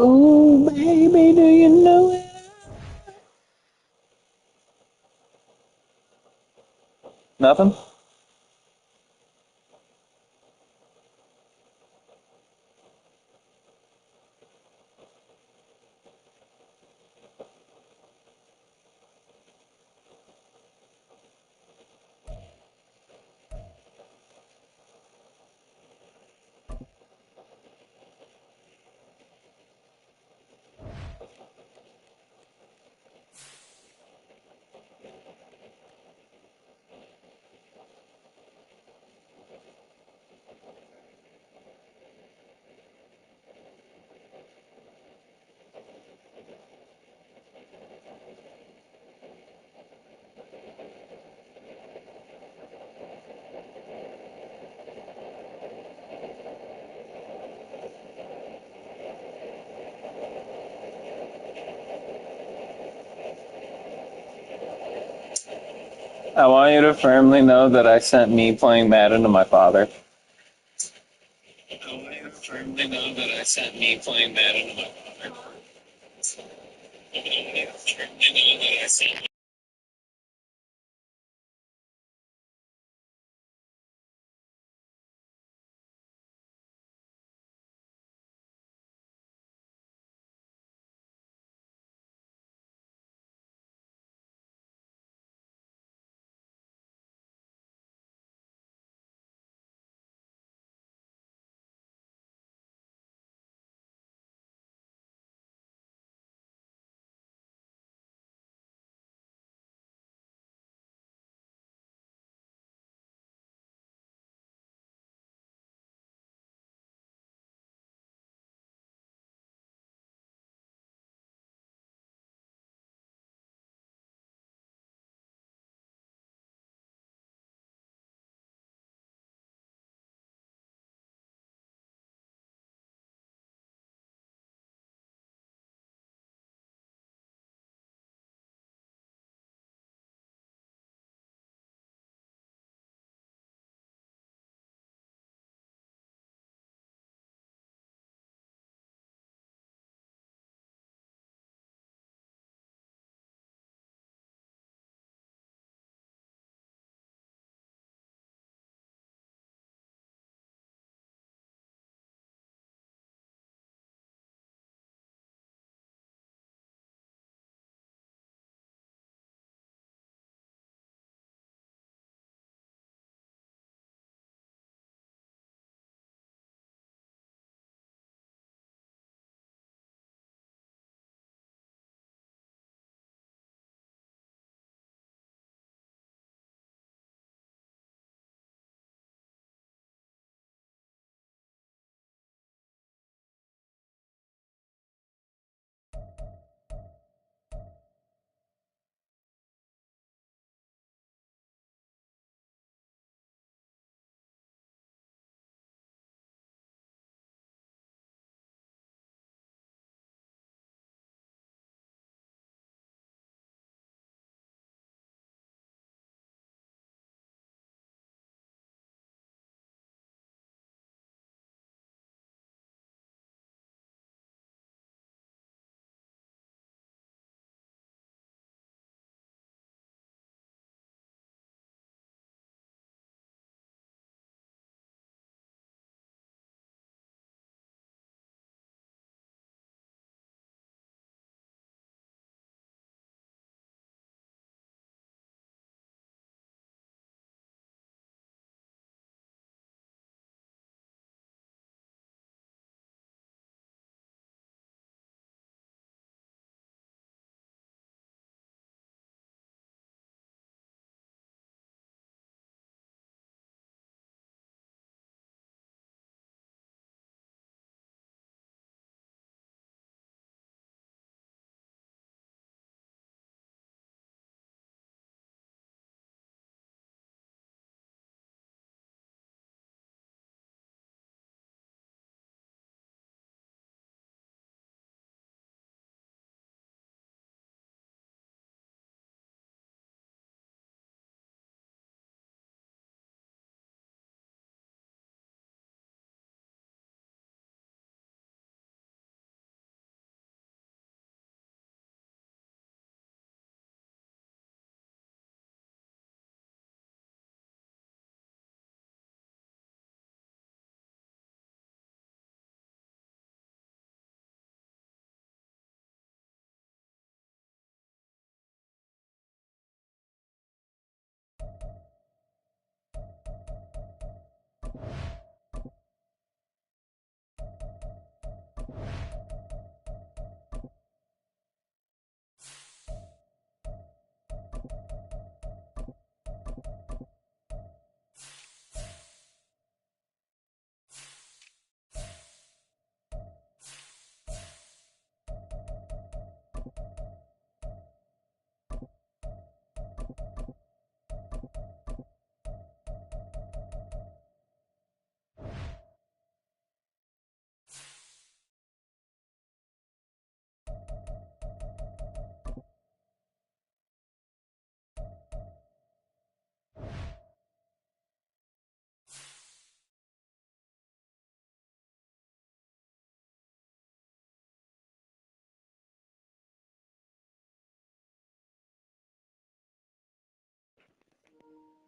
Ooh, baby, do you know it? Nothing? I want you to firmly know that I sent me playing Madden to my father. I want you to firmly know that I sent me playing Madden to my father. I want you to firmly know that I sent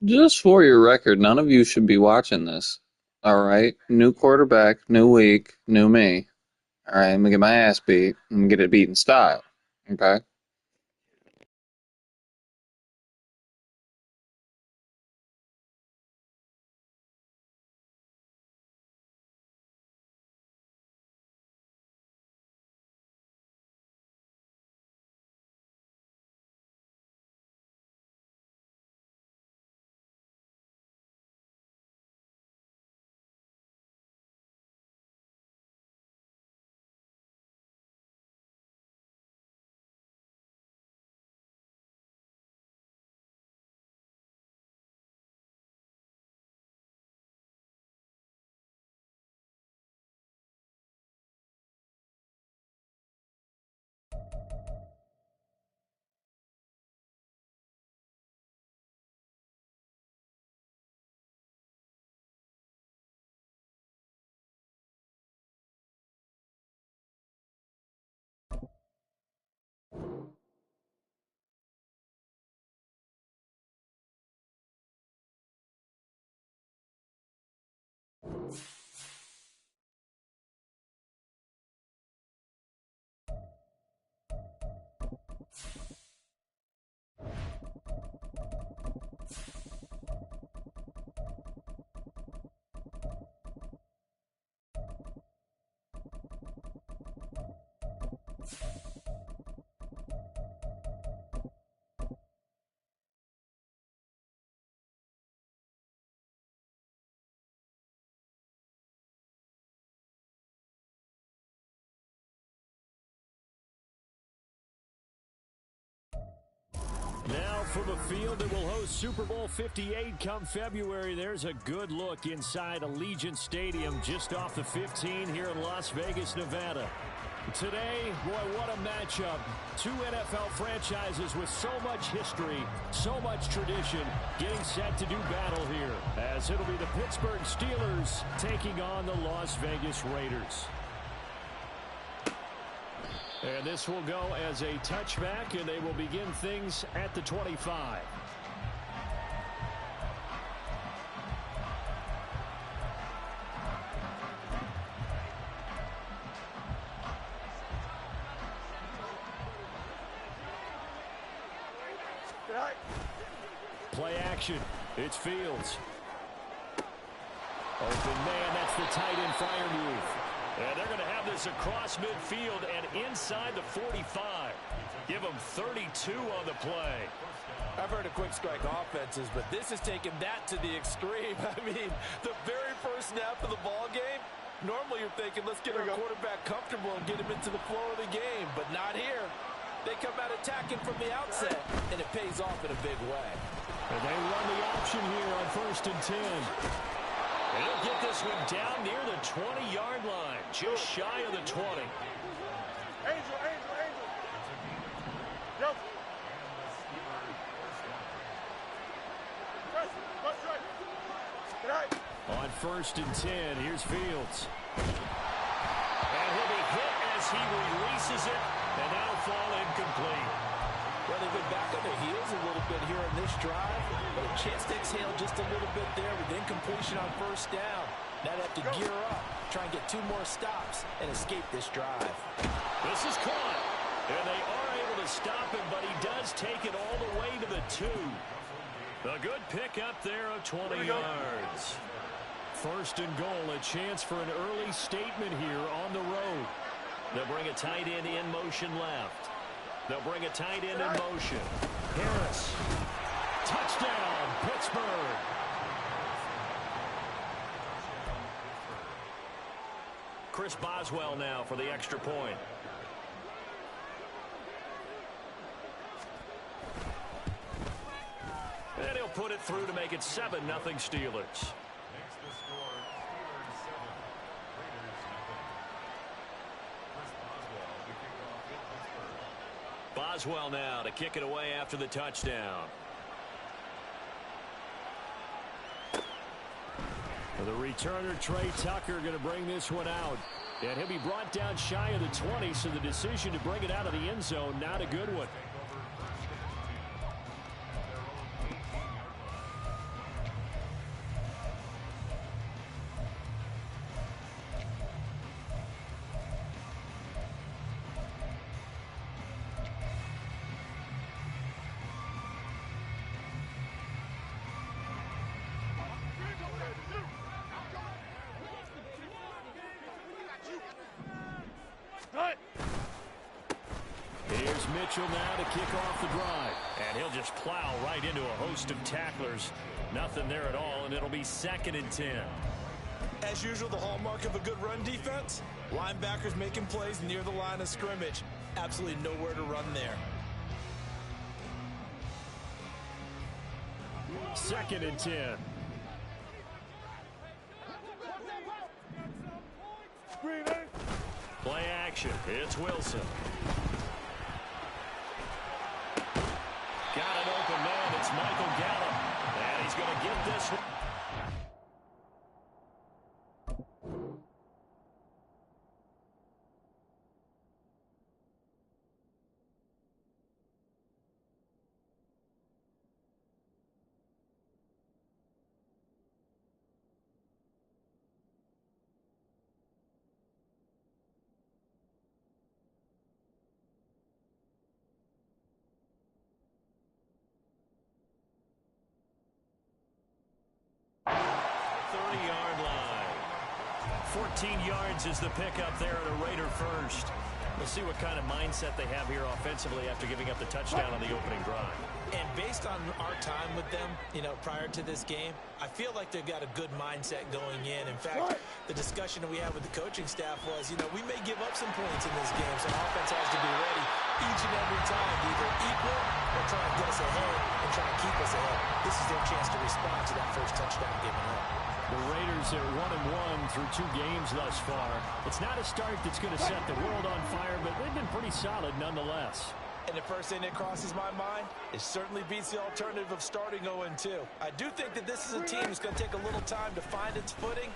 Just for your record, none of you should be watching this. All right? New quarterback, new week, new me. All right, I'm gonna get my ass beat. I'm gonna get it beat in style. Okay? Now from a field that will host Super Bowl 58 come February, there's a good look inside Allegiant Stadium just off the 15 here in Las Vegas, Nevada. Today, boy, what a matchup. Two NFL franchises with so much history, so much tradition, getting set to do battle here, as it'll be the Pittsburgh Steelers taking on the Las Vegas Raiders. And this will go as a touchback, and they will begin things at the 25. Play action. It's Fields. Open man, that's the tight end fire move. And they're going to have this across midfield and inside the 45. Give them 32 on the play. I've heard of quick strike offenses, but this is taking that to the extreme. I mean, the very first snap of the ball game, normally you're thinking, let's get our quarterback comfortable and get him into the flow of the game, but not here. They come out attacking from the outset, and it pays off in a big way. And they run the option here on 1st and 10. And he'll get this one down near the 20-yard line, just shy of the 20. Angel. Go. On 1st and 10, here's Fields. And he'll be hit as he releases it, and that'll fall incomplete. Well, they've been back on their heels a little bit here in this drive, but a chance to exhale just a little bit there with incompletion on 1st down. Now they have to gear up, try and get 2 more stops, and escape this drive. This is caught, and they are able to stop him, but he does take it all the way to the 2. A good pick up there of 20 yards. 1st and goal, a chance for an early statement here on the road. They'll bring a tight end in motion left. They'll bring a tight end in motion. Harris. Touchdown, Pittsburgh. Chris Boswell now for the extra point. And he'll put it through to make it 7-0 Steelers. Boswell now to kick it away after the touchdown. The returner, Trey Tucker, going to bring this one out. And he'll be brought down shy of the 20, so the decision to bring it out of the end zone, not a good one. Here's Mitchell now to kick off the drive. And he'll just plow right into a host of tacklers. Nothing there at all, and it'll be 2nd and 10. As usual, the hallmark of a good run defense, linebackers making plays near the line of scrimmage. Absolutely nowhere to run there. 2nd and 10. Play action. It's Wilson. Got an open man. It's Michael Gallup. And he's going to get this one. Yard line. 14 yards is the pickup there at a Raider first. We'll see what kind of mindset they have here offensively after giving up the touchdown on the opening drive. And based on our time with them, prior to this game, I feel like they've got a good mindset going in. In fact, the discussion that we had with the coaching staff was, we may give up some points in this game, so offense has to be ready each and every time to either equal or try and get us ahead and try and keep us ahead. This is their chance to respond to that first touchdown given up. The Raiders are 1-1 through 2 games thus far. It's not a start that's going to set the world on fire, but they've been pretty solid nonetheless. And the first thing that crosses my mind, it certainly beats the alternative of starting 0-2. I do think that this is a team that's going to take a little time to find its footing.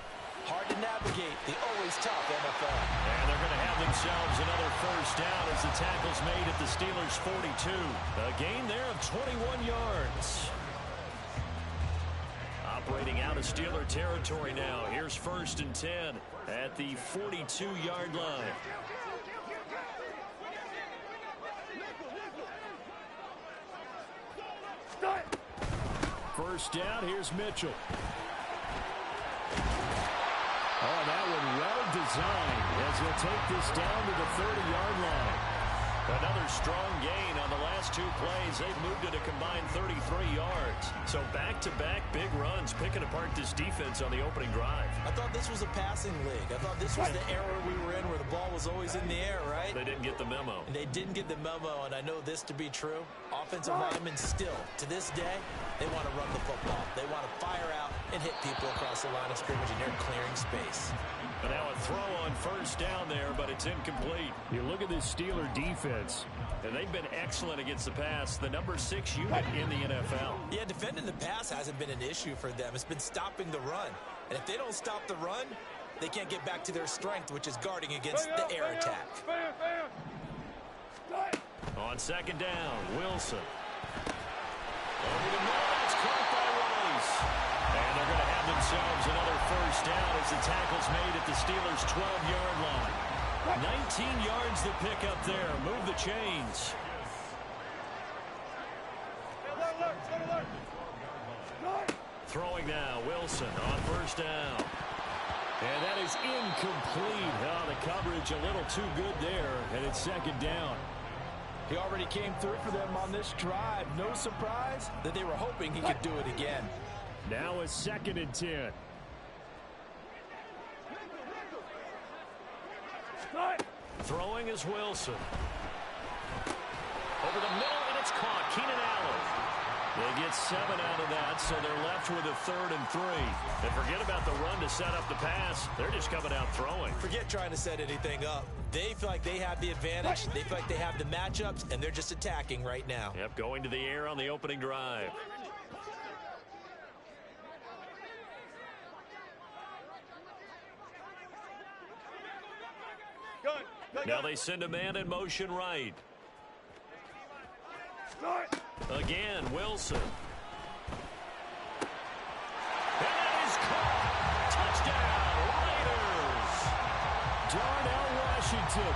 Hard to navigate the always tough NFL. And they're going to have themselves another first down as the tackle's made at the Steelers' 42. A gain there of 21 yards. Operating out of Steeler territory now. Here's 1st and 10 at the 42-yard line. First down, here's Mitchell. Oh, that one well designed as he'll take this down to the 30-yard line. Another strong gain on the last 2 plays. They've moved it a combined 33 yards. So back-to-back big runs, picking apart this defense on the opening drive. I thought this was a passing league. I thought this was the era we were in where the ball was always in the air, right? They didn't get the memo. And they didn't get the memo, and I know this to be true. Offensive linemen still, to this day, they want to run the football. They want to fire out and hit people across the line of scrimmage, and they're clearing space. And now a throw on first down there, but it's incomplete. You look at this Steeler defense, and they've been excellent against the pass. The number 6 unit in the NFL. Yeah, defending the pass hasn't been an issue for them. It's been stopping the run. And if they don't stop the run, they can't get back to their strength, which is guarding against the air attack. On 2nd down, Wilson. Over the middle, it's caught by Rice. And they're going to have themselves another first down as the tackle's made at the Steelers' 12-yard line. 19 yards to pick up there. Move the chains. Throwing now, Wilson on first down. And that is incomplete. Oh, the coverage a little too good there, and it's 2nd down. He already came through for them on this drive. No surprise that they were hoping he could do it again. Now a 2nd and 10. Throwing is Wilson. Over the middle, and it's caught. Keenan Allen. They get 7 out of that, so they're left with a 3rd and 3. And forget about the run to set up the pass. They're just coming out throwing. Forget trying to set anything up. They feel like they have the advantage. They feel like they have the matchups, and they're just attacking right now. Yep, going to the air on the opening drive. Now they send a man in motion right. Again, Wilson. And that is caught. Touchdown, Raiders. Darnell Washington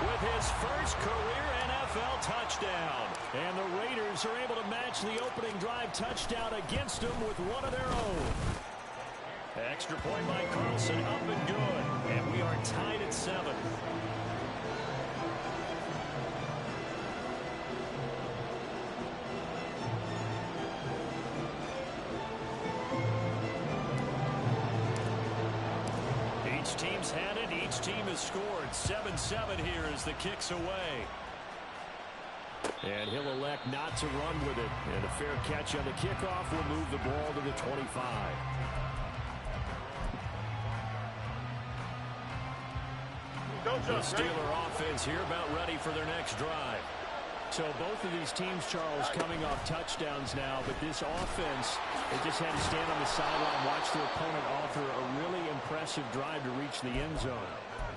with his first career NFL touchdown. And the Raiders are able to match the opening drive touchdown against them with one of their own. Extra point by Carlson, up and good. And we are tied at 7. Both teams had it. Each team has scored. 7-7 here as the kick's away. And he'll elect not to run with it. And a fair catch on the kickoff will move the ball to the 25. The Steeler offense here about ready for their next drive. So both of these teams, Charles, coming off touchdowns now, but this offense, they just had to stand on the sideline, watch their opponent offer a really impressive drive to reach the end zone.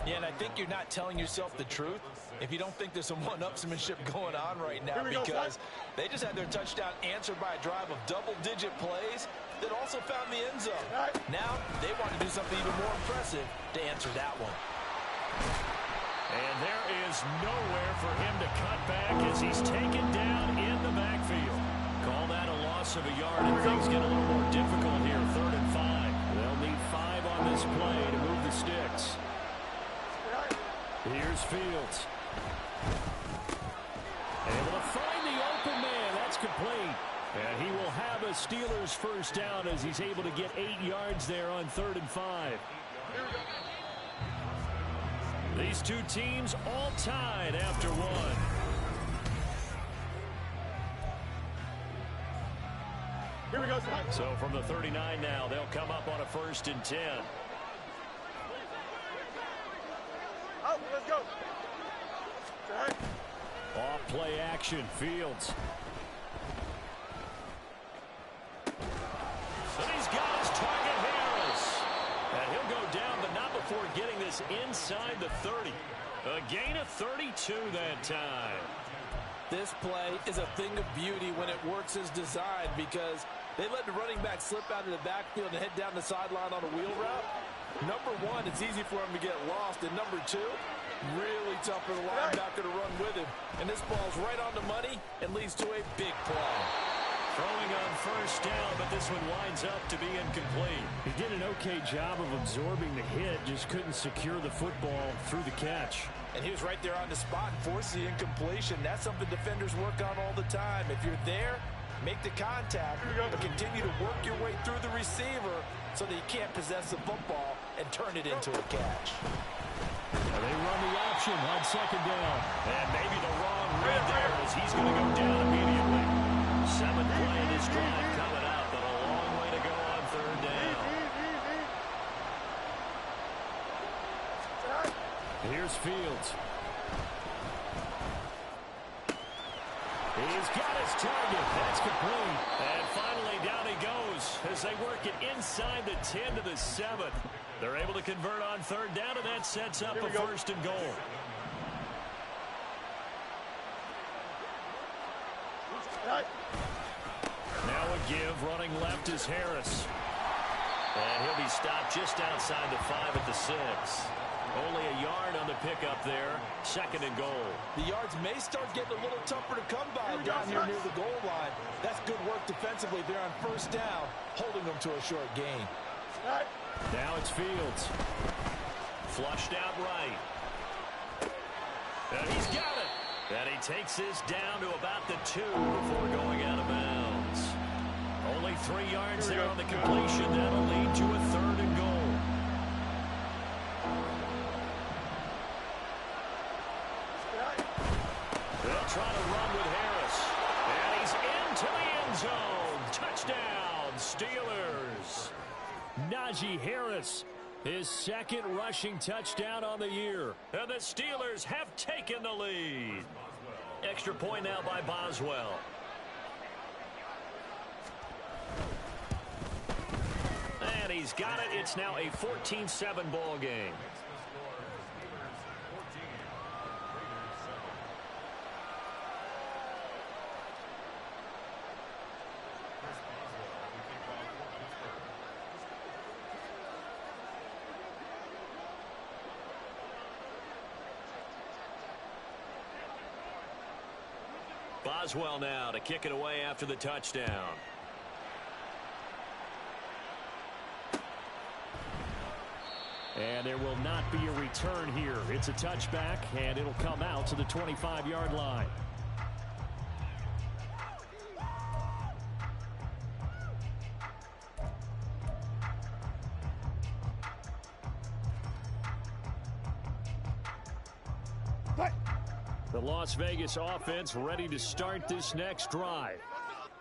Yeah, and I think you're not telling yourself the truth if you don't think there's some one-upsmanship going on right now, because they just had their touchdown answered by a drive of double-digit plays that also found the end zone. Now they want to do something even more impressive to answer that one. And there is nowhere for him to cut back as he's taken down in the backfield. Call that a loss of a yard, and things get a little more difficult here. 3rd and 5. They'll need 5 on this play to move the sticks. Here's Fields. Able to find the open man. That's complete. And he will have a Steelers first down as he's able to get 8 yards there on 3rd and 5. These two teams all tied after one. Here we go. So from the 39 now, they'll come up on a 1st and 10. Out, let's go. Off play action, Fields. And he's got his target, Harris. And he'll go down, but not before getting this inside the 30. A gain of 32 that time. This play is a thing of beauty when it works as designed, because they let the running back slip out of the backfield and head down the sideline on a wheel route. Number one, it's easy for him to get lost. And number two, really tough for the linebacker to run with him. And this ball's right on the money and leads to a big play. Throwing on 1st down, but this one winds up to be incomplete. He did an okay job of absorbing the hit, just couldn't secure the football through the catch. And he was right there on the spot and forced the incompletion. That's something defenders work on all the time. If you're there, make the contact, but continue to work your way through the receiver so that you can't possess the football and turn it into a catch. And they run the option on 2nd down. And maybe the wrong read there as he's going to go down immediately. 7th play of this drive coming up, but a long way to go on 3rd down. Here's Fields. He's got his target. That's complete. And finally down he goes as they work it inside the 10 to the 7. They're able to convert on 3rd down, and that sets up a 1st and goal. Now a give, running left is Harris. And he'll be stopped just outside the 5 at the 6. Only a yard on the pickup there. 2nd and goal. The yards may start getting a little tougher to come by down here near the goal line. That's good work defensively there on 1st down, holding them to a short gain. Now it's Fields. Flushed out right. And he's got it. And he takes this down to about the 2 before going out of bounds. Only 3 yards there on the completion. That'll lead to a 3rd and goal. They'll try to run with Harris. And he's into the end zone. Touchdown, Steelers. Najee Harris, his 2nd rushing touchdown on the year. And the Steelers have taken the lead. Extra point now by Boswell. And he's got it. It's now a 14-7 ball game. Boswell now to kick it away after the touchdown. And there will not be a return here. It's a touchback, and it'll come out to the 25-yard line. The Las Vegas offense ready to start this next drive.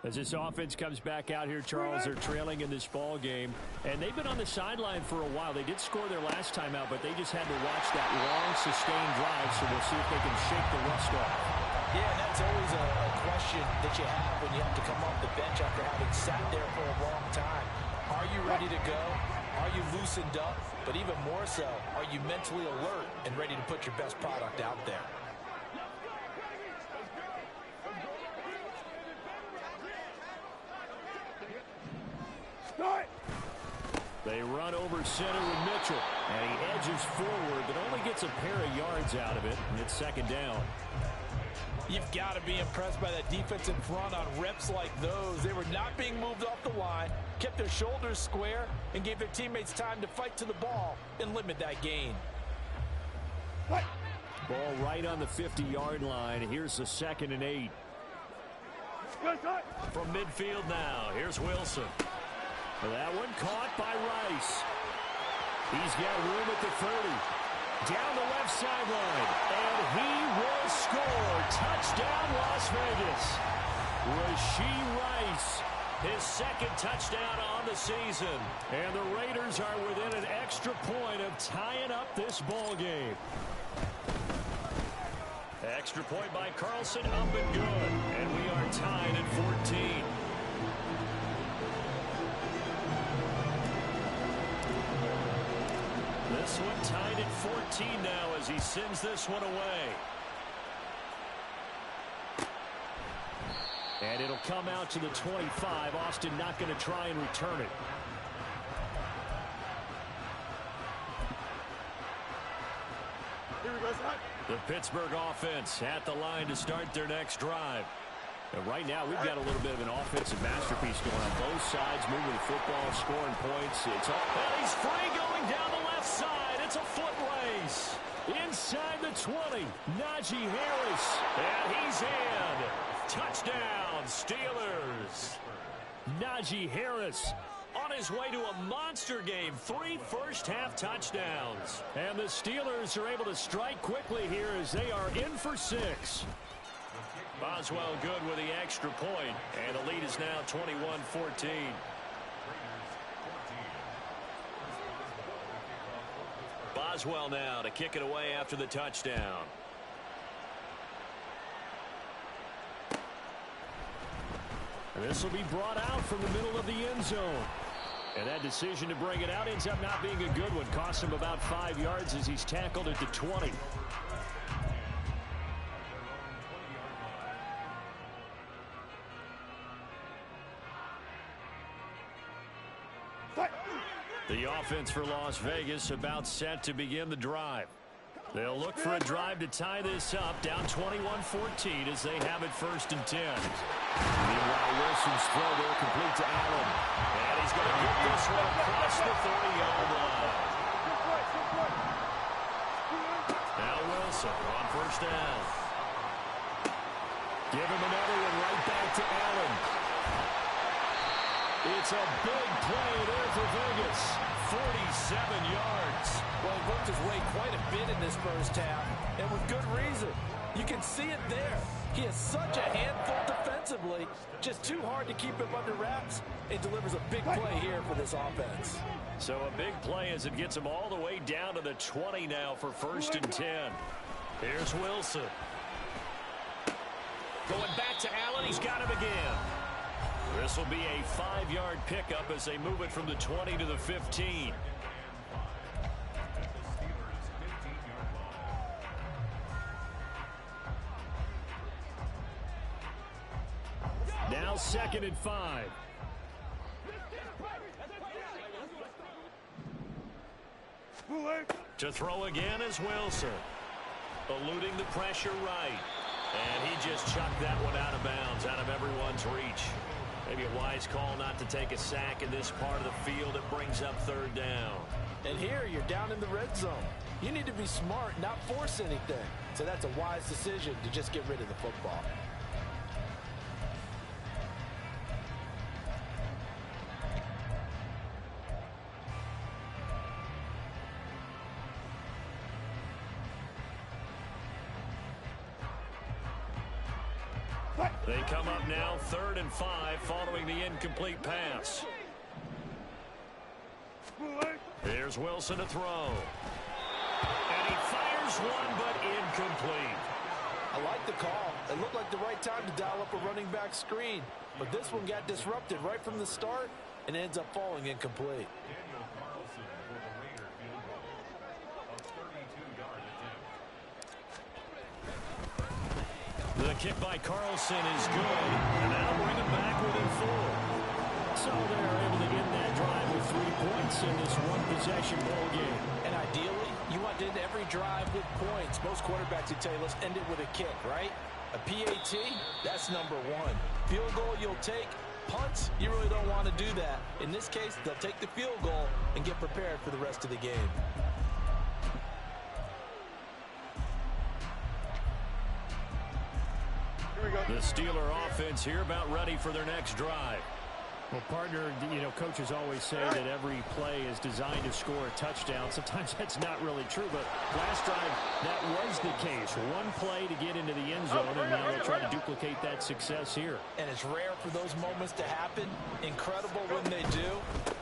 As this offense comes back out here, Charles, they're trailing in this ball game, and they've been on the sideline for a while. They did score their last time out, but they just had to watch that long, sustained drive, so we'll see if they can shake the rust off. Yeah, and that's always a question that you have when you have to come off the bench after having sat there for a long time. Are you ready to go? Are you loosened up? But even more so, are you mentally alert and ready to put your best product out there? They run over center with Mitchell, and he edges forward, but only gets a pair of yards out of it, and it's second down. You've got to be impressed by that defense in front on reps like those. They were not being moved off the line, kept their shoulders square, and gave their teammates time to fight to the ball and limit that gain. Ball right on the 50-yard line. Here's the 2nd and 8. From midfield now, here's Wilson. That one caught by Rice. He's got room at the 30. Down the left sideline. And he will score. Touchdown, Las Vegas. Rashee Rice, his 2nd touchdown on the season. And the Raiders are within an extra point of tying up this ball game. Extra point by Carlson, up and good. And we are tied at 14. This one tied at 14 now as he sends this one away. And it'll come out to the 25. Austin not going to try and return it. Here we go, son. The Pittsburgh offense at the line to start their next drive. And right now, we've got a little bit of an offensive masterpiece going on both sides, moving the football, scoring points. It's all, and he's free going down the left side. It's a foot race. Inside the 20, Najee Harris. And he's in. Touchdown, Steelers. Najee Harris on his way to a monster game. 3 first-half touchdowns. And the Steelers are able to strike quickly here as they are in for 6. Boswell good with the extra point, and the lead is now 21-14. Boswell now to kick it away after the touchdown. And this will be brought out from the middle of the end zone. And that decision to bring it out ends up not being a good one. Cost him about 5 yards as he's tackled at the 20. The offense for Las Vegas about set to begin the drive. They'll look for a drive to tie this up, down 21-14 as they have it 1st and 10. Meanwhile, Wilson's throw there complete to Allen. And he's going to get this one across the 30-yard line. Now Wilson on 1st down. Give him another one right back to Allen. It's a big play there for Vegas. 47 yards. Well, he worked his way quite a bit in this first half, and with good reason. You can see it there. He is such a handful defensively, just too hard to keep him under wraps, and delivers a big play here for this offense. So a big play as it gets him all the way down to the 20 now for 1st and 10. Here's Wilson. Going back to Allen. He's got him again. This will be a 5-yard pickup as they move it from the 20 to the 15. Now 2nd and 5. To throw again is Wilson. Eluding the pressure right. And he just chucked that one out of bounds, out of everyone's reach. Maybe a wise call not to take a sack in this part of the field. It brings up 3rd down. And here you're down in the red zone. You need to be smart, not force anything. So that's a wise decision to just get rid of the football. They come up now 3rd and 5 following the incomplete pass. Here's Wilson to throw. And he fires one, but incomplete. I like the call. It looked like the right time to dial up a running back screen. But this one got disrupted right from the start and ends up falling incomplete. The kick by Carlson is good, and that'll bring him back within 4. So they're able to get that drive with 3 points in this one-possession ball game. And ideally, you want to end every drive with points. Most quarterbacks would tell you, let's end it with a kick, right? A PAT, that's number 1. Field goal, you'll take. Punts, you really don't want to do that. In this case, they'll take the field goal and get prepared for the rest of the game. The Steeler offense here about ready for their next drive. Well, partner, coaches always say that every play is designed to score a touchdown. Sometimes that's not really true, but last drive, that was the case. One play to get into the end zone, and now they'll try to duplicate that success here. And it's rare for those moments to happen. Incredible when they do.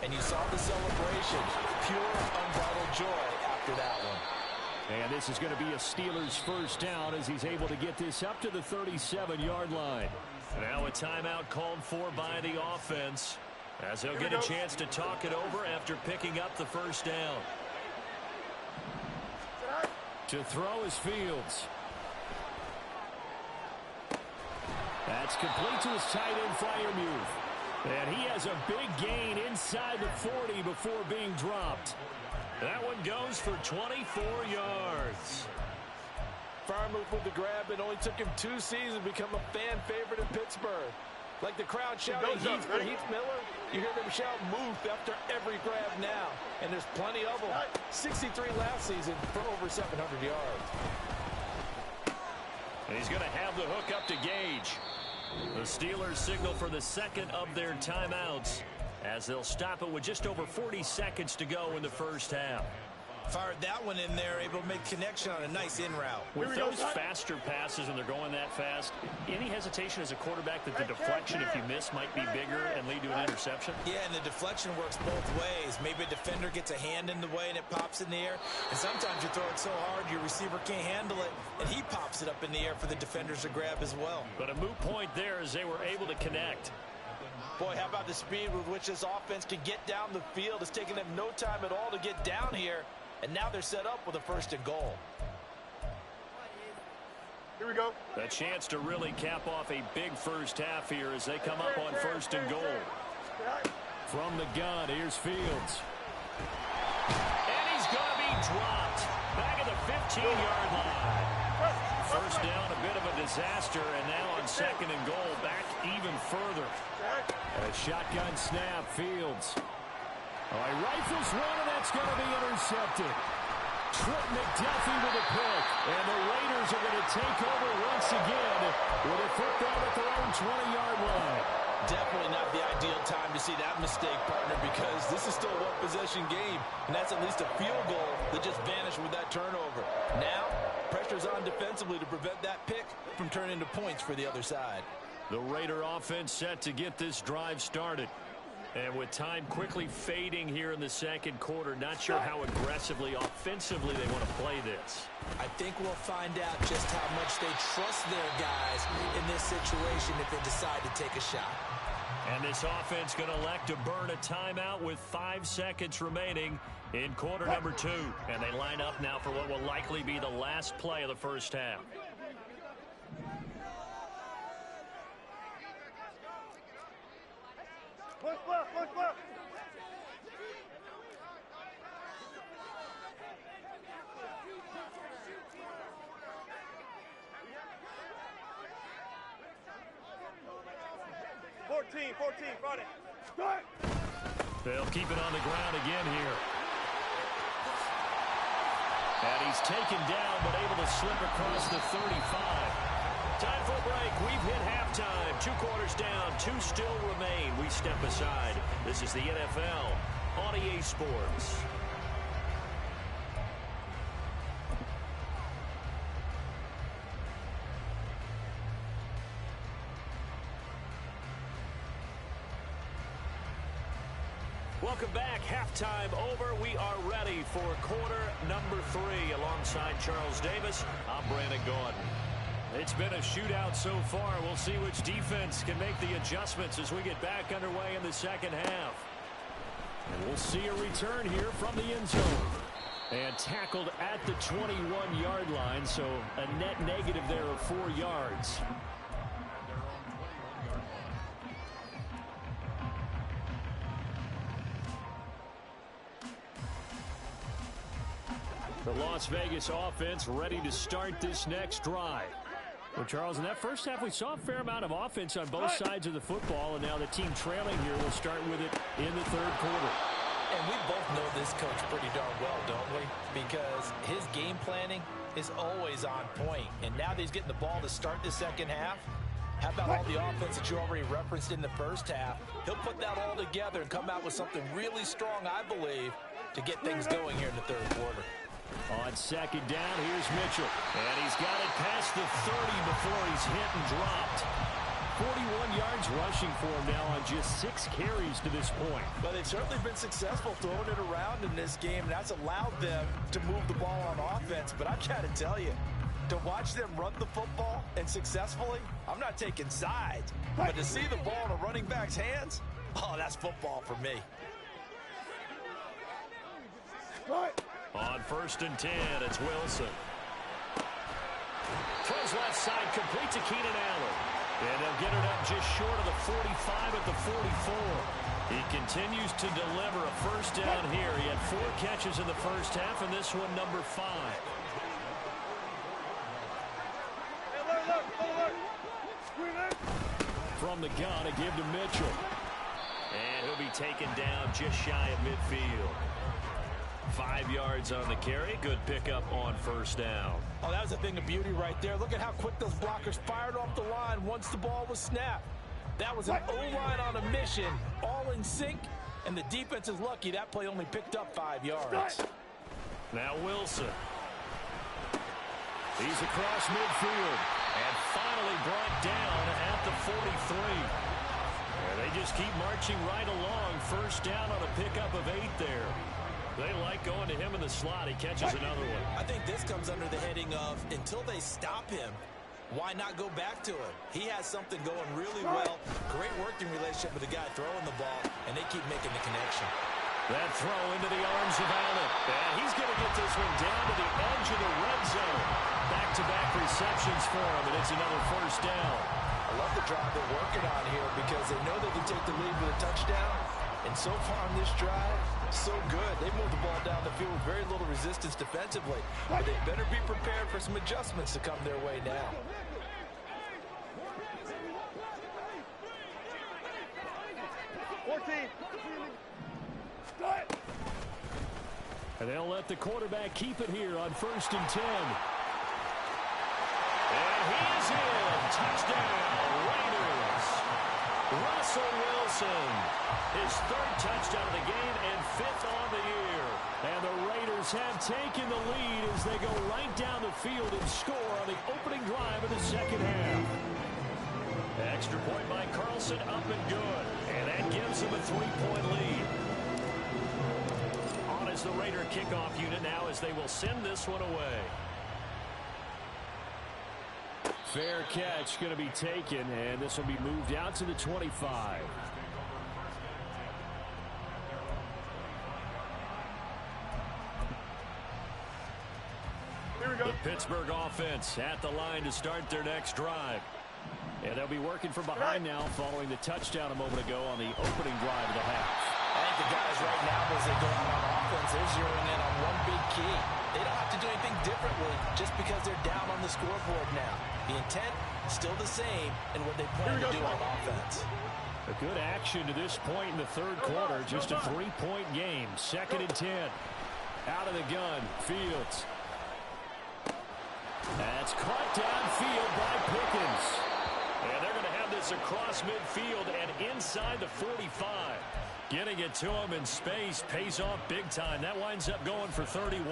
And you saw the celebration. Pure, unbridled joy after that one. And this is going to be a Steelers first down as he's able to get this up to the 37-yard line. Now a timeout called for by the offense as they'll get a chance to talk it over after picking up the first down. To throw is Fields. That's complete to his tight end, Freiermuth. And he has a big gain inside the 40 before being dropped. That one goes for 24 yards. Freiermuth with the grab. It only took him 2 seasons to become a fan favorite in Pittsburgh. Like the crowd shouting Heath for Heath Miller, you hear them shout Muth after every grab now. And there's plenty of them. 63 last season for over 700 yards. And he's going to have the hook up to Gage. The Steelers signal for the second of their timeouts as they'll stop it with just over 40 seconds to go in the first half. Fired that one in there, able to make connection on a nice in route. With those faster passes and they're going that fast, any hesitation as a quarterback that the deflection, if you miss, might be bigger and lead to an interception? Yeah, and the deflection works both ways. Maybe a defender gets a hand in the way and it pops in the air. And sometimes you throw it so hard your receiver can't handle it, and he pops it up in the air for the defenders to grab as well. But a moot point there as they were able to connect. Boy, how about the speed with which this offense can get down the field? It's taken them no time at all to get down here. And now they're set up with a 1st and goal. Here we go. A chance to really cap off a big first half here as they come up on 1st and goal. From the gun, here's Fields. And he's going to be dropped. Back at the 15-yard line. First down, a bit of a disaster, and now on 2nd and goal, back even further. A shotgun snap, Fields. Oh, he rifles one, and that's going to be intercepted. Trent McDuffie with a pick. And the Raiders are going to take over once again with a football at their own 20-yard line. Definitely not the ideal time to see that mistake, partner, because this is still a one-possession game, and that's at least a field goal that just vanished with that turnover. Now, pressure's on defensively to prevent that pick from turning into points for the other side. The Raider offense set to get this drive started. And with time quickly fading here in the 2nd quarter, not sure how aggressively, offensively they want to play this. I think we'll find out just how much they trust their guys in this situation if they decide to take a shot. And this offense going to elect to burn a timeout with 5 seconds remaining in quarter number 2. And they line up now for what will likely be the last play of the first half. Push left, push left. Fourteen, Friday. Start. They'll keep it on the ground again here. And he's taken down, but able to slip across the 35. Time for a break. We've hit halftime. 2 quarters down. 2 still remain. We step aside. This is the NFL on EA Sports. Welcome back. Halftime over. We are ready for quarter number 3. Alongside Charles Davis, I'm Brandon Gordon. It's been a shootout so far. We'll see which defense can make the adjustments as we get back underway in the second half. And we'll see a return here from the end zone. And tackled at the 21-yard line, so a net negative there of 4 yards. The Las Vegas offense ready to start this next drive. Well, Charles, in that first half, we saw a fair amount of offense on both sides of the football, and now the team trailing here will start with it in the third quarter. And we both know this coach pretty darn well, don't we? Because his game planning is always on point. And now that he's getting the ball to start the second half, how about all the offense that you already referenced in the first half? He'll put that all together and come out with something really strong, I believe, to get things going here in the third quarter. On second down, here's Mitchell. And he's got it past the 30 before he's hit and dropped. 41 yards rushing for him now on just 6 carries to this point. But they've certainly been successful throwing it around in this game, and that's allowed them to move the ball on offense. But I've got to tell you, to watch them run the football and successfully, I'm not taking sides. But to see the ball in a running back's hands, oh, that's football for me. On 1st and 10, it's Wilson. Throws left side, complete to Keenan Allen. And they'll get it up just short of the 45 at the 44. He continues to deliver a first down here. He had 4 catches in the first half, and this one number 5. From the gun, a give to Mitchell. And he'll be taken down just shy of midfield. 5 yards on the carry. Good pickup on first down. Oh, that was a thing of beauty right there. Look at how quick those blockers fired off the line once the ball was snapped. That was an O-line on a mission, all in sync, and the defense is lucky that play only picked up 5 yards. Now Wilson. He's across midfield and finally brought down at the 43. And they just keep marching right along. First down on a pickup of 8 there. They like going to him in the slot. He catches another one. I think this comes under the heading of until they stop him, why not go back to him? He has something going really well. Great working relationship with the guy throwing the ball, and they keep making the connection. That throw into the arms of Allen. And he's going to get this one down to the edge of the red zone. Back-to-back receptions for him, and it's another first down. I love the drive they're working on here because they know they can take the lead with a touchdown. And so far on this drive, so good. They moved the ball down the field with very little resistance defensively. But they better be prepared for some adjustments to come their way now. And they'll let the quarterback keep it here on 1st and 10. And he is in. Touchdown, Raiders. Russell Wilson, his 3rd touchdown of the game and 5th on the year. And the Raiders have taken the lead as they go right down the field and score on the opening drive of the second half. Extra point by Carlson, up and good. And that gives them a 3-point lead. On is the Raider kickoff unit now as they will send this one away. Fair catch going to be taken, and this will be moved out to the 25. Here we go. The Pittsburgh offense at the line to start their next drive. And they'll be working from behind now following the touchdown a moment ago on the opening drive of the half. I think the guys right now, as they go out on offense, they're zeroing in on one big key. They don't have to do anything differently just because they're down on the scoreboard now. The intent, still the same, and what they plan to do on offense. A good action to this point in the third quarter. Just a 3-point game. 2nd and 10. Out of the gun. Fields. That's caught downfield by Pickens. And they're going to have this across midfield and inside the 45. Getting it to him in space pays off big time. That winds up going for 31.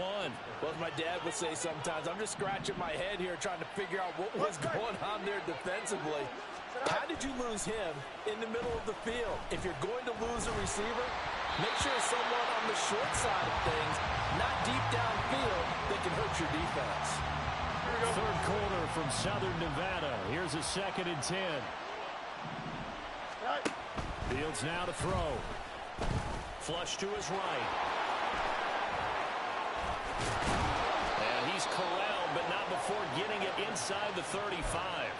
Well, as my dad would say sometimes, I'm just scratching my head here trying to figure out what was going on there defensively. How did you lose him in the middle of the field? If you're going to lose a receiver, Make sure someone on the short side of things, not deep downfield, that can hurt your defense. Third quarter from Southern Nevada. Here's a 2nd and 10. Fields now to throw. Flush to his right. And he's corralled, but not before getting it inside the 35.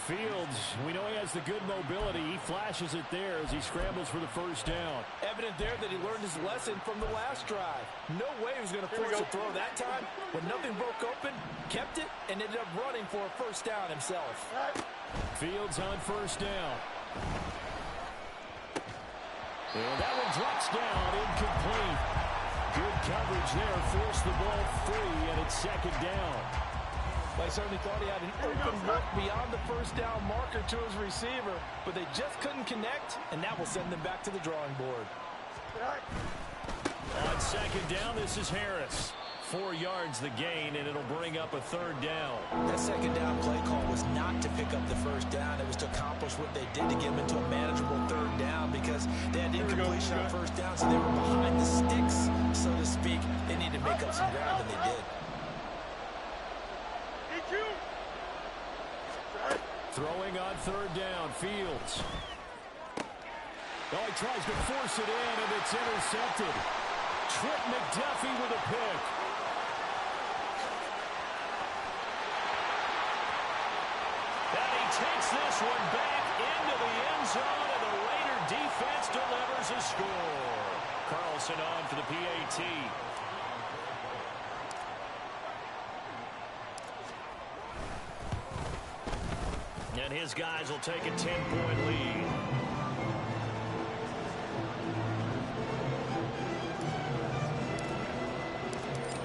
Fields, we know he has the good mobility. He flashes it there as he scrambles for the first down. Evident there that he learned his lesson from the last drive. No way he was going to force a throw that time. When nothing broke open, kept it, and ended up running for a first down himself. Fields on first down. And that one drops down, incomplete. Good coverage there, forced the ball free, and it's 2nd down. I certainly thought he had an open look beyond the first down marker to his receiver, but they just couldn't connect, and that will send them back to the drawing board. On 2nd down, this is Harris. 4 yards the gain, and it'll bring up a 3rd down. That 2nd down play call was not to pick up the first down. It was to accomplish what they did to get them into a manageable 3rd down because they had incompletion on first down, so they were behind the sticks, so to speak. They needed to make up some ground, and they did. Throwing on 3rd down, Fields. Oh, he tries to force it in, and it's intercepted. Trent McDuffie with a pick. And he takes this one back into the end zone, and the Raider defense delivers a score. Carlson on for the PAT. And his guys will take a 10-point lead.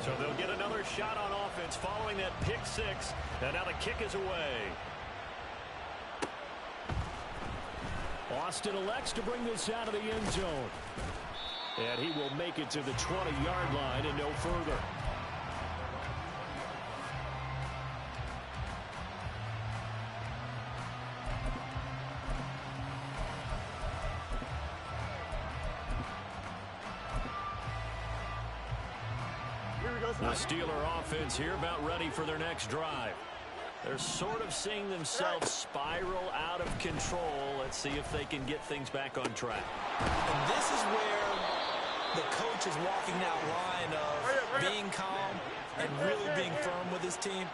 So they'll get another shot on offense following that pick 6. And now the kick is away. Austin elects to bring this out of the end zone. And he will make it to the 20-yard line and no further. The Steeler offense here about ready for their next drive. They're sort of seeing themselves spiral out of control. Let's see if they can get things back on track. And this is where the coach is walking that line of being calm and really being firm with his team.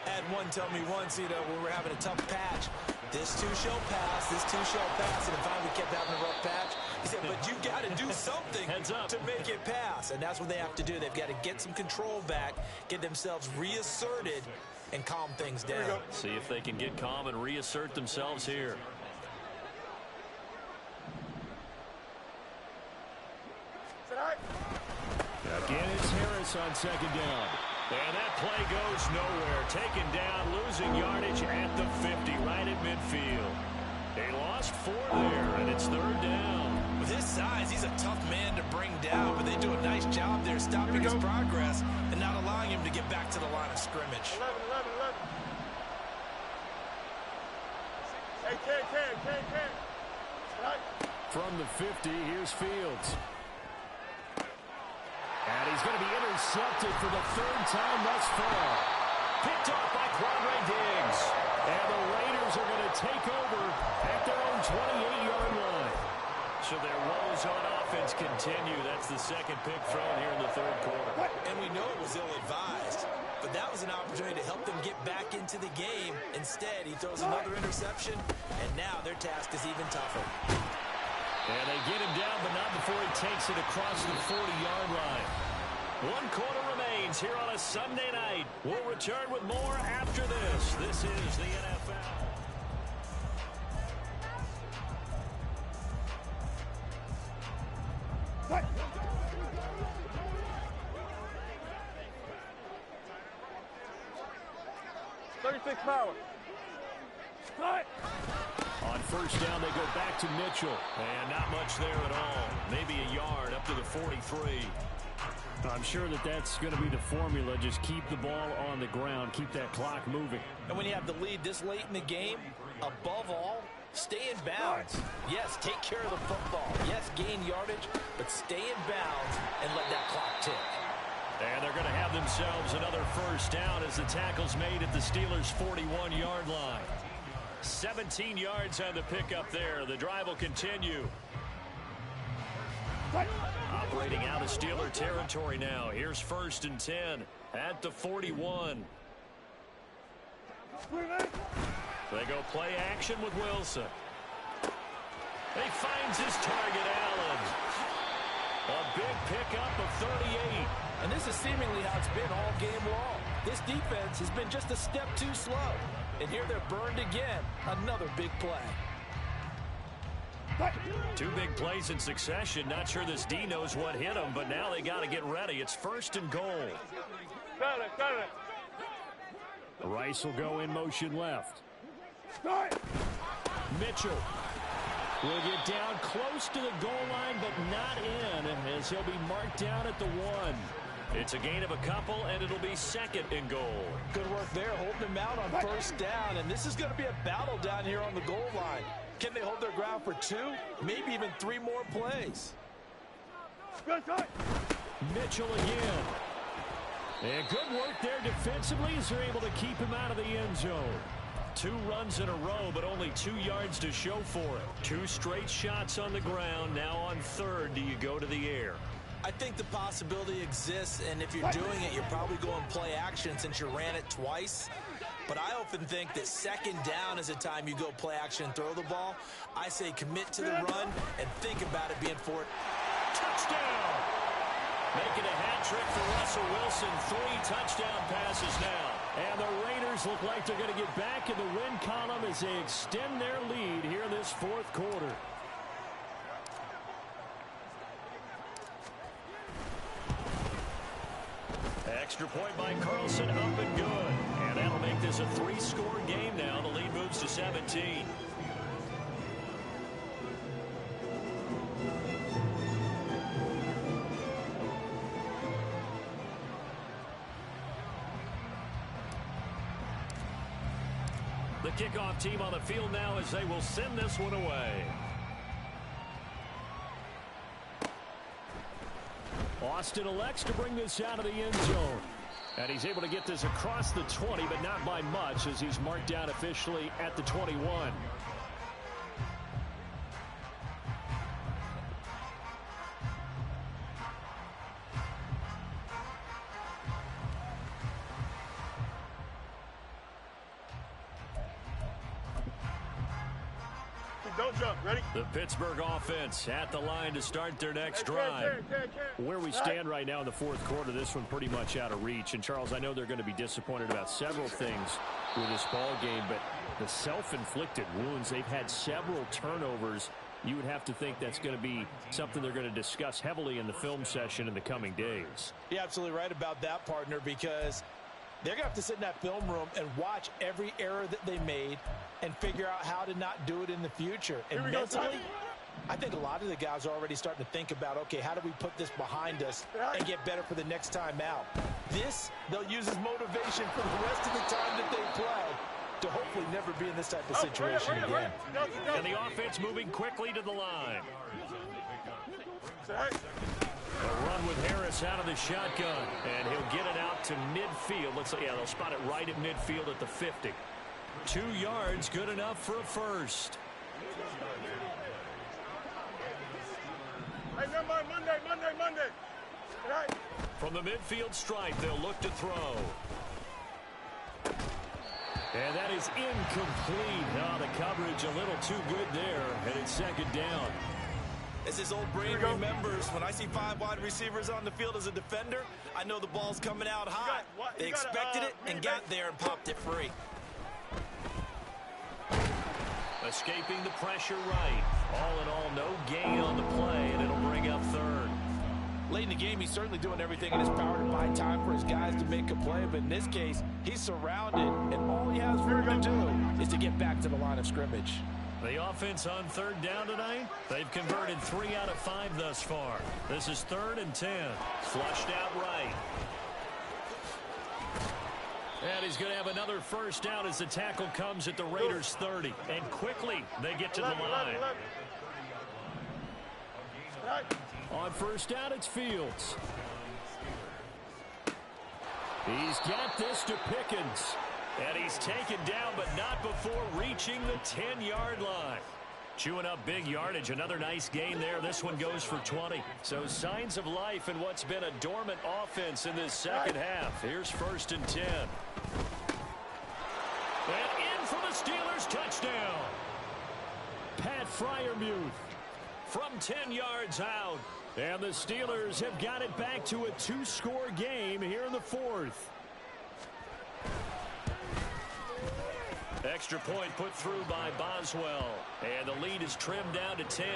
I had one tell me once, when we were having a tough patch, this too shall pass, this too shall pass, and finally we kept having a rough patch. He said, but you got to do something to make it pass, and that's what they have to do. They've got to get some control back, get themselves reasserted, and calm things down. See if they can get calm and reassert themselves here. Again, it's Harris on 2nd down. And that play goes nowhere. Taken down, losing yardage at the 50, right at midfield. They lost 4 there, and it's 3rd down. With his size, he's a tough man to bring down, but they do a nice job there stopping his progress and not allowing him to get back to the line of scrimmage. 11. Hey, 10. From the 50, here's Fields. And he's going to be intercepted for the 3rd time thus far. Picked off by Quandre Diggs. And the Raiders are going to take over at their own 28-yard line. So their woes on offense continue. That's the 2nd pick thrown here in the 3rd quarter. And we know it was ill-advised, but that was an opportunity to help them get back into the game. Instead, he throws another interception, and now their task is even tougher. And they get him down, but not before he takes it across the 40-yard line. 1 quarter remains here on a Sunday night. We'll return with more after this. This is the NFL. What? 36 power. Cut. On first down, they go back to Mitchell. And not much there at all. Maybe a yard up to the 43. I'm sure that that's going to be the formula. Just keep the ball on the ground. Keep that clock moving. And when you have the lead this late in the game, above all, Stay in bounds. Yes, take care of the football. Yes, gain yardage, but stay in bounds and let that clock tick. And they're going to have themselves another first down as the tackle's made at the Steelers' 41-yard line. 17 yards on the pickup there. The drive will continue. Operating out of Steeler territory now. Here's 1st and 10 at the 41. They go play action with Wilson. He finds his target, Allen. A big pickup of 38. And this is seemingly how it's been all game long. This defense has been just a step too slow. And here they're burned again. Another big play. 2 big plays in succession. Not sure this D knows what hit him, but now they got to get ready. It's 1st and goal. Rice will go in motion left. Mitchell will get down close to the goal line, but not in, as he'll be marked down at the 1. It's a gain of a couple, and it'll be 2nd and goal. Good work there, holding them out on 1st down, and this is going to be a battle down here on the goal line. Can they hold their ground for 2, maybe even 3 more plays? Mitchell again. And good work there defensively as they're able to keep him out of the end zone. 2 runs in a row, but only 2 yards to show for it. 2 straight shots on the ground. Now on 3rd, do you go to the air? I think the possibility exists, and if you're doing it, you're probably going play action since you ran it twice. But I often think that 2nd down is a time you go play action and throw the ball. I say commit to the run and think about it being for it. Touchdown! Making a hat trick for Russell Wilson. 3 touchdown passes now. And the Raiders look like they're going to get back in the win column as they extend their lead here in this 4th quarter. Extra point by Carlson, up and good. And that'll make this a 3-score game now. The lead moves to 17. The kickoff team on the field now as they will send this one away. Austin elects to bring this out of the end zone. And he's able to get this across the 20, but not by much as he's marked down officially at the 21. Don't jump. Ready? The Pittsburgh offense at the line to start their next drive. Where we stand right now in the 4th quarter, this one pretty much out of reach. And, Charles, I know they're going to be disappointed about several things with this ball game, but the self-inflicted wounds, they've had several turnovers. You would have to think that's going to be something they're going to discuss heavily in the film session in the coming days. You're absolutely right about that, partner, because they're going to have to sit in that film room and watch every error that they made and figure out how to not do it in the future. And mentally, I think a lot of the guys are already starting to think about, okay, how do we put this behind us and get better for the next time out? This, they'll use as motivation for the rest of the time that they play to hopefully never be in this type of situation again. And the offense moving quickly to the line. A run with Harris out of the shotgun, and he'll get it out to midfield. They'll spot it right at midfield at the 50. 2 yards, good enough for a first. Hey, Monday. Right. From the midfield stripe, they'll look to throw. And that is incomplete. Oh, the coverage a little too good there, and it's 2nd down. As his old brain remembers, when I see 5 wide receivers on the field as a defender, I know the ball's coming out high. They expected it and got there and popped it free. Escaping the pressure right. All in all, no gain on the play, and it'll bring up 3rd. Late in the game, he's certainly doing everything in his power to buy time for his guys to make a play, but in this case, he's surrounded, and all he has room to do is to get back to the line of scrimmage. The offense on 3rd down tonight, they've converted 3 out of 5 thus far. This is 3rd and 10. Flushed out right. And he's going to have another first down as the tackle comes at the Raiders' 30. And quickly, they get to the line. On first down, it's Fields. He's got this to Pickens. And he's taken down, but not before reaching the 10-yard line. Chewing up big yardage. Another nice gain there. This one goes for 20. So signs of life in what's been a dormant offense in this second half. Here's 1st and 10. And in for the Steelers, touchdown. Pat Freiermuth from 10 yards out. And the Steelers have got it back to a 2-score game here in the 4th. Extra point put through by Boswell. And the lead is trimmed down to 10.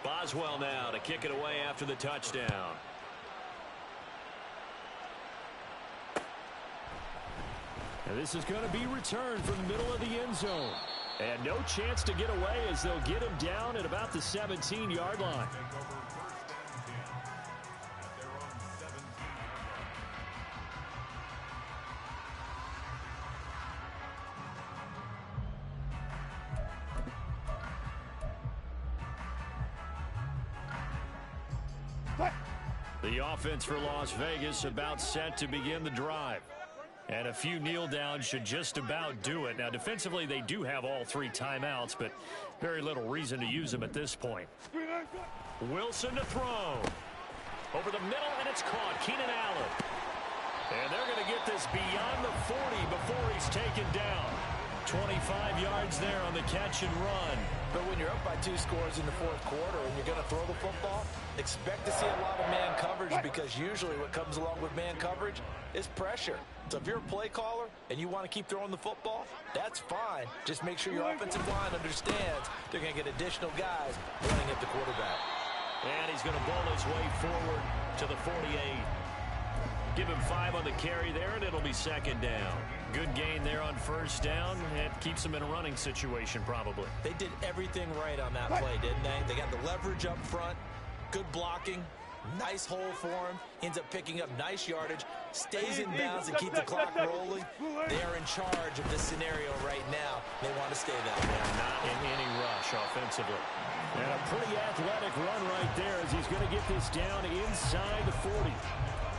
Boswell now to kick it away after the touchdown. And this is going to be returned from the middle of the end zone. And no chance to get away as they'll get him down at about the 17-yard line. The offense for Las Vegas about set to begin the drive. And a few kneel downs should just about do it. Now, defensively, they do have all 3 timeouts, but very little reason to use them at this point. Wilson to throw. Over the middle, and it's caught. Keenan Allen. And they're going to get this beyond the 40 before he's taken down. 25 yards there on the catch and run. But when you're up by 2 scores in the 4th quarter and you're going to throw the football, expect to see a lot of man coverage, because usually what comes along with man coverage is pressure. So if you're a play caller and you want to keep throwing the football, that's fine. Just make sure your offensive line understands they're going to get additional guys running at the quarterback. And he's going to bowl his way forward to the 48. Give him 5 on the carry there, and it'll be 2nd down. Good gain there on 1st down. It keeps them in a running situation, probably. They did everything right on that play, didn't they? They got the leverage up front, good blocking, nice hole for him, ends up picking up nice yardage, stays in bounds and keep the clock rolling. They are in charge of this scenario right now. They want to stay that way. And not in any rush offensively. And a pretty athletic run right there as he's going to get this down inside the 40.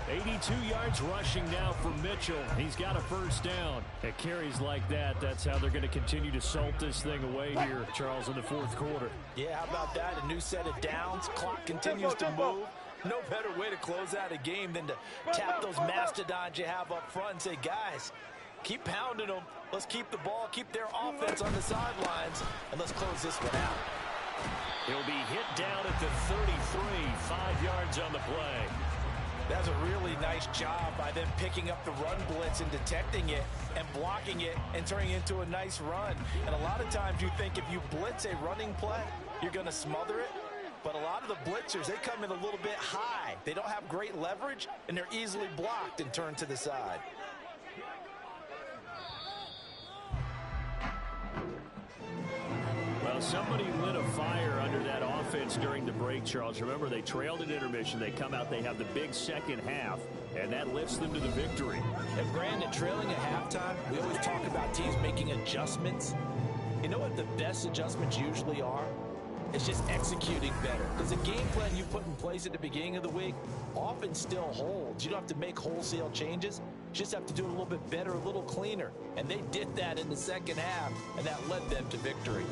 82 yards rushing now for Mitchell. He's got a 1st down. At carries like that, that's how they're going to continue to salt this thing away here, Charles, in the 4th quarter. Yeah, how about that? A new set of downs. Clock continues to move. No better way to close out a game than to tap those mastodons you have up front and say, guys, keep pounding them. Let's keep the ball, keep their offense on the sidelines, and let's close this one out. He'll be hit down at the 33, 5 yards on the play. That's a really nice job by them picking up the run blitz and detecting it and blocking it and turning it into a nice run. And a lot of times you think if you blitz a running play, you're going to smother it. But a lot of the blitzers, they come in a little bit high. They don't have great leverage, and they're easily blocked and turned to the side. Well, somebody lit a fire under that offense during the break, Charles. Remember, they trailed at intermission. They come out, they have the big second half, and that lifts them to the victory. And Brandon, trailing at halftime, we always talk about teams making adjustments. You know what the best adjustments usually are? It's just executing better. Because the game plan you put in place at the beginning of the week often still holds. You don't have to make wholesale changes. You just have to do it a little bit better, a little cleaner. And they did that in the second half, and that led them to victory.